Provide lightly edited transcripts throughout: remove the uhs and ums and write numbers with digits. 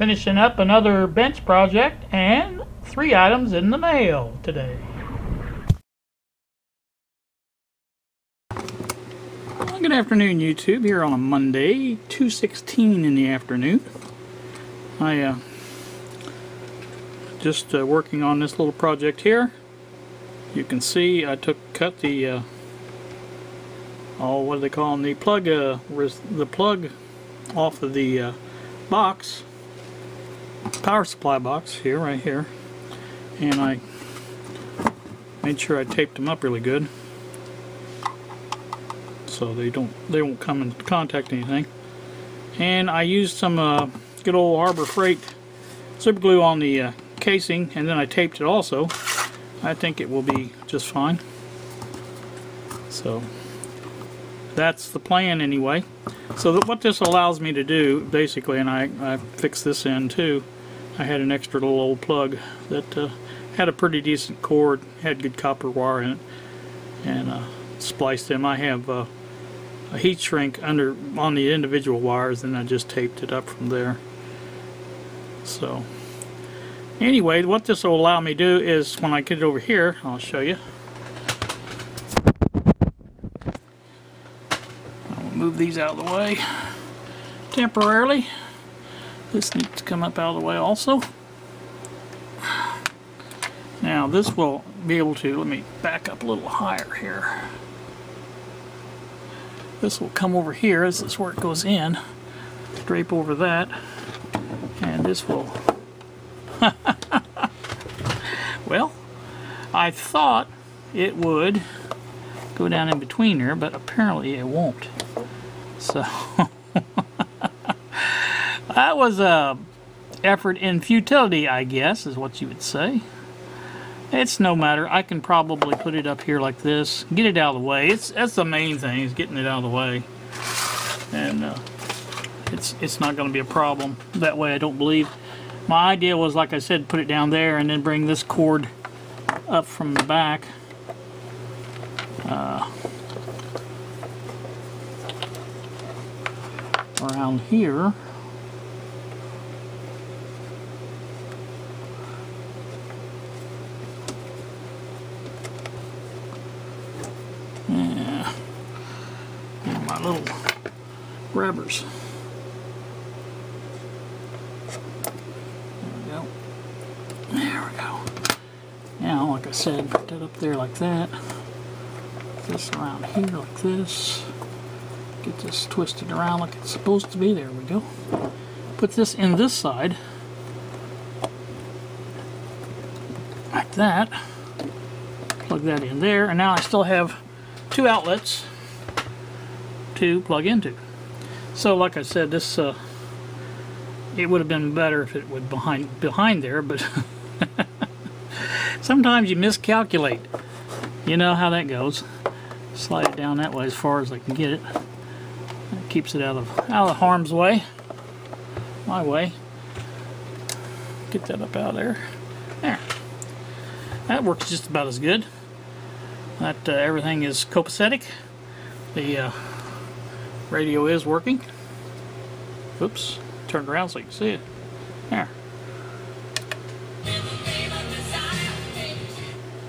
Finishing up another bench project and 3 items in the mail today. Good afternoon, YouTube. Here on a Monday, 2:16 in the afternoon. I just working on this little project here. You can see I cut the what do they call them? The plug off of the box, power supply box here, right here, and I made sure I taped them up really good so they won't come in contact anything. And I used some good old Harbor Freight super glue on the casing, and then I taped it also. I think it will be just fine. So that's the plan anyway. So what this allows me to do basically, and I fixed this end too, I had an extra little old plug that had a pretty decent cord, had good copper wire in it, and spliced them. I have a heat shrink on the individual wires, and I just taped it up from there. So anyway, what this will allow me to do is, when I get it over here, I'll show you. I'll move these out of the way temporarily. This needs to come up out of the way also. Now this will be able to, let me back up a little higher here. This will come over here. This is where it goes in. Drape over that, and this will well, I thought it would go down in between there, but apparently it won't. So that was a effort in futility, I guess, is what you would say. It's no matter. I can probably put it up here like this, get it out of the way. That's the main thing, is getting it out of the way, and it's not going to be a problem that way, I don't believe. My idea was, like I said, put it down there and then bring this cord up from the back. Around here. Yeah. And my little grabbers. There we go. Now, like I said, put that up there like that. Put this around here like this. Get this twisted around like it's supposed to be. There we go. Put this in this side. Like that. Plug that in there. And now I still have 2 outlets to plug into. So, like I said, this it would have been better if it would behind there, but sometimes you miscalculate. You know how that goes. Slide it down that way as far as I can get it. That keeps it out of harm's way. My way. Get that up out of there. There. That works just about as good. That everything is copacetic. The radio is working. Oops. Turn around so you can see it. There.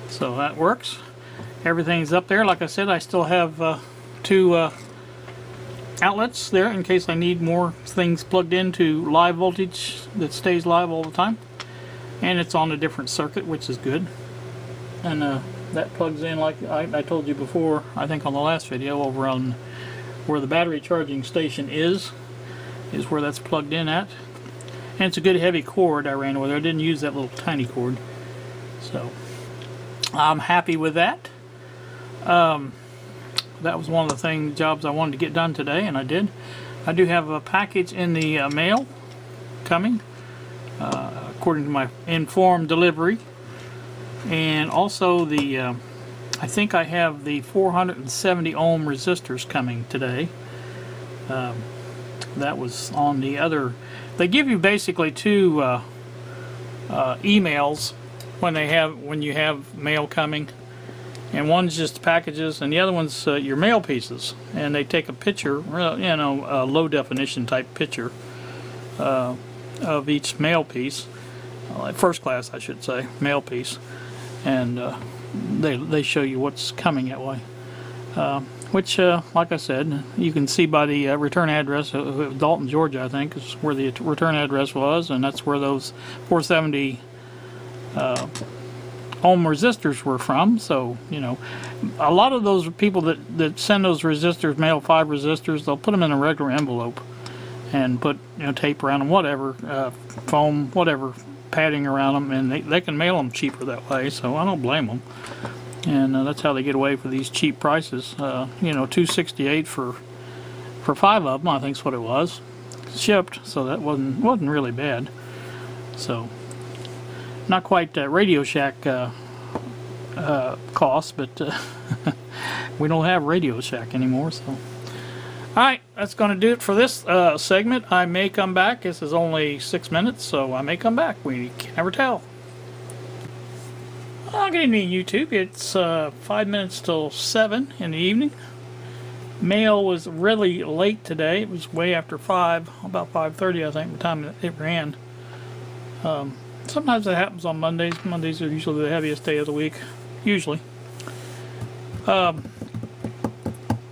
So that works. Everything's up there. Like I said, I still have 2 outlets there in case I need more things plugged into live voltage that stays live all the time. And it's on a different circuit, which is good. And that plugs in, like I told you before, I think on the last video, over on where the battery charging station is where that's plugged in at. And it's a good heavy cord I ran with. I didn't use that little tiny cord. So I'm happy with that. That was one of the jobs I wanted to get done today, and I did. I do have a package in the mail coming, according to my informed delivery. And also I think I have the 470 ohm resistors coming today. That was on the other. They give you basically 2 emails when you have mail coming, and one's just packages, and the other one's your mail pieces. And they take a picture, you know, a low definition type picture, of each mail piece, first class I should say, mail piece, and they show you what's coming that way. Which, like I said, you can see by the return address. Dalton, Georgia, I think, is where the return address was, and that's where those 470 ohm resistors were from. So, you know, a lot of those people that send those resistors, mail 5 resistors, they'll put them in a regular envelope and put, you know, tape around them, whatever, foam, whatever, padding around them, and they can mail them cheaper that way. So I don't blame them. And that's how they get away for these cheap prices. You know, $268 for 5 of them, I think is what it was, shipped. So that wasn't really bad. So not quite Radio Shack cost, but we don't have Radio Shack anymore. So all right, that's going to do it for this segment. I may come back. This is only 6 minutes, so I may come back. We can never tell. Good evening, YouTube. It's 5 minutes till 7 in the evening. Mail was really late today. It was way after 5, about 5:30, I think, by the time it ran. Sometimes that happens on Mondays. Mondays are usually the heaviest day of the week, usually.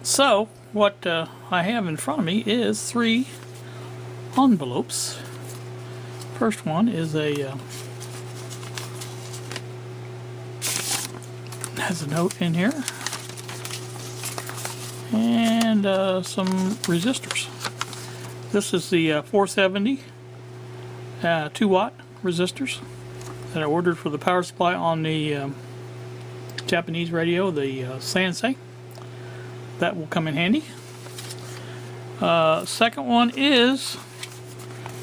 So, what I have in front of me is 3 envelopes. First one is a has a note in here and some resistors. This is the 470 2-watt resistors that I ordered for the power supply on the Japanese radio, the Sansei. That will come in handy. Second one is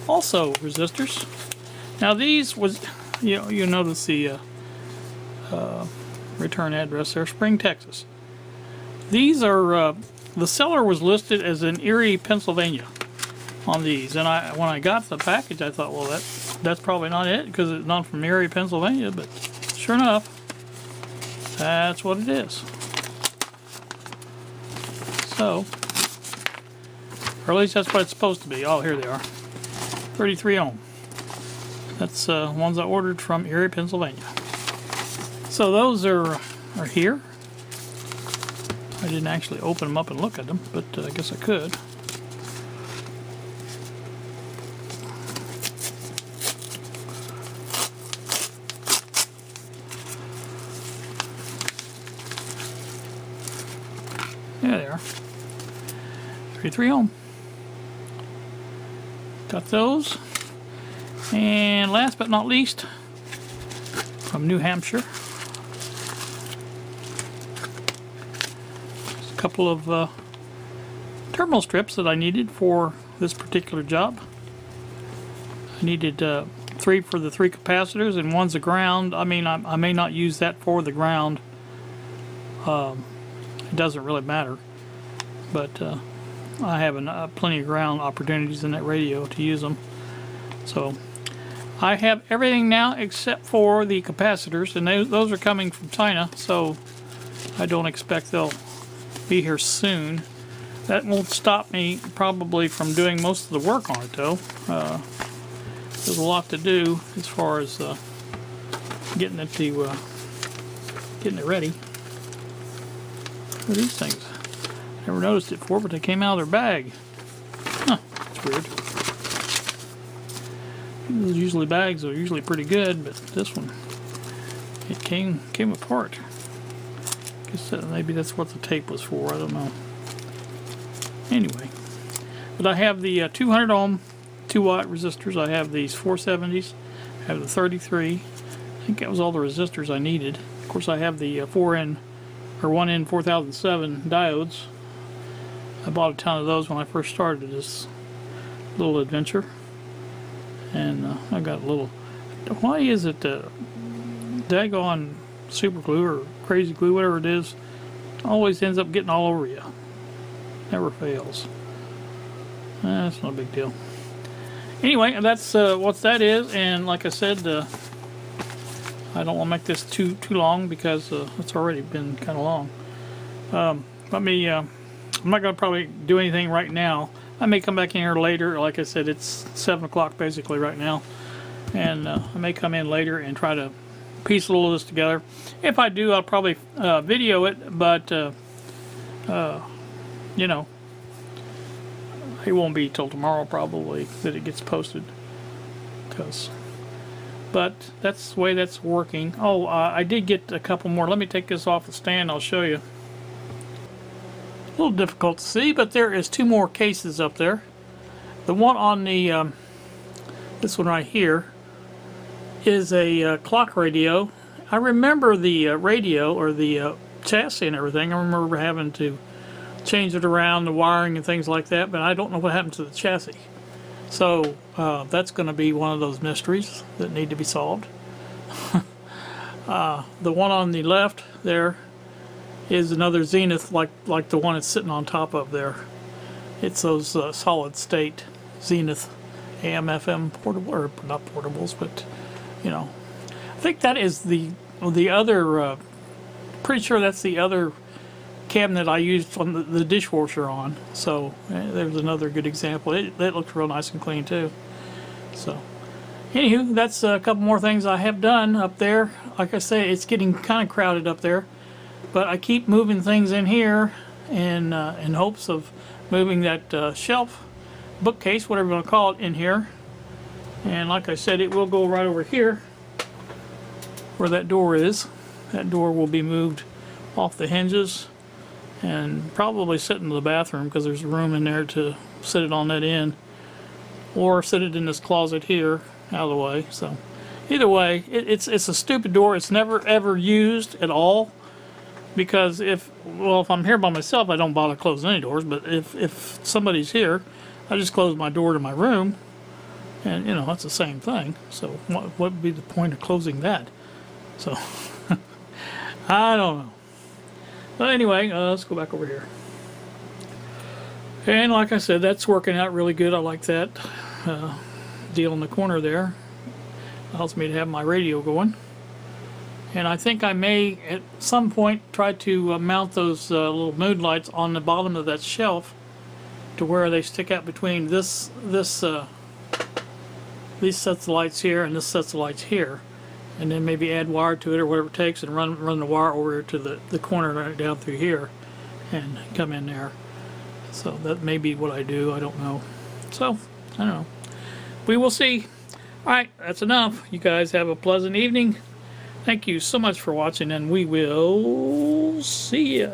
also resistors. Now these was, you notice the return address there, Spring, Texas. These are the seller was listed as in Erie, Pennsylvania on these, and when I got the package I thought, well, that's probably not it because it's not from Erie, Pennsylvania, but sure enough, that's what it is. So, or at least that's what it's supposed to be. Oh, here they are. 33 ohm. That's ones I ordered from Erie, Pennsylvania. So those are here. I didn't actually open them up and look at them, but I guess I could. There they are. 33 ohm. Got those. And last but not least, from New Hampshire, a couple of terminal strips that I needed for this particular job. I needed 3 for the 3 capacitors, and one's a ground. I mean, I may not use that for the ground. It doesn't really matter, but I have plenty of ground opportunities in that radio to use them. So I have everything now except for the capacitors, and those are coming from China, so I don't expect they'll be here soon. That won't stop me probably from doing most of the work on it, though. There's a lot to do as far as getting it ready. What are these things? Never noticed it before, but they came out of their bag. Huh, that's weird. Usually bags are usually pretty good, but this one, it came apart. Guess maybe that's what the tape was for. I don't know. Anyway, but I have the 200 ohm 2-watt resistors. I have these 470s. I have the 33. I think that was all the resistors I needed. Of course, I have the 1N 4007 diodes. I bought a ton of those when I first started this little adventure, and I got a little. Why is it daggone super glue or crazy glue, whatever it is, always ends up getting all over you? Never fails. That's not a big deal. Anyway, that's what that is, and like I said, I don't want to make this too long because it's already been kind of long. I'm not going to probably do anything right now. I may come back in here later. Like I said, it's 7 o'clock basically right now. And I may come in later and try to piece a little of this together. If I do, I'll probably video it, but you know, it won't be till tomorrow probably that it gets posted. But that's the way that's working. Oh, I did get a couple more. Let me take this off the stand. I'll show you. A little difficult to see, but there is 2 more cases up there. The one on the this one right here is a clock radio. I remember the radio, or the chassis and everything. I remember having to change it around, the wiring and things like that, but I don't know what happened to the chassis. So that's going to be one of those mysteries that need to be solved. The one on the left there is another Zenith, like the one it's sitting on top of there. It's those solid state Zenith AM/FM portable, or not portables, but you know, I think that is the other. Pretty sure that's the other cabinet I used on the dishwasher on. So there's another good example. It looks real nice and clean too. So anywho, that's a couple more things I have done up there. Like I say, it's getting kind of crowded up there, but I keep moving things in here in hopes of moving that shelf, bookcase, whatever you want to call it, in here. And like I said, it will go right over here where that door is. That door will be moved off the hinges and probably sit in the bathroom, because there's room in there to sit it on that end, or sit it in this closet here out of the way. So either way, it's a stupid door. It's never ever used at all, because if I'm here by myself, I don't bother closing any doors. But if somebody's here, I just close my door to my room, and you know, that's the same thing. So what would be the point of closing that? So I don't know. But anyway, let's go back over here. And like I said, that's working out really good. I like that deal in the corner there. Allows me to have my radio going. And I think I may at some point try to mount those little mood lights on the bottom of that shelf, to where they stick out between these sets of lights here and this sets of lights here. And then maybe add wire to it or whatever it takes, and run the wire over to the corner, run it down through here and come in there. So that may be what I do. I don't know. So I don't know. We will see. Alright, that's enough. You guys have a pleasant evening. Thank you so much for watching, and we will see ya.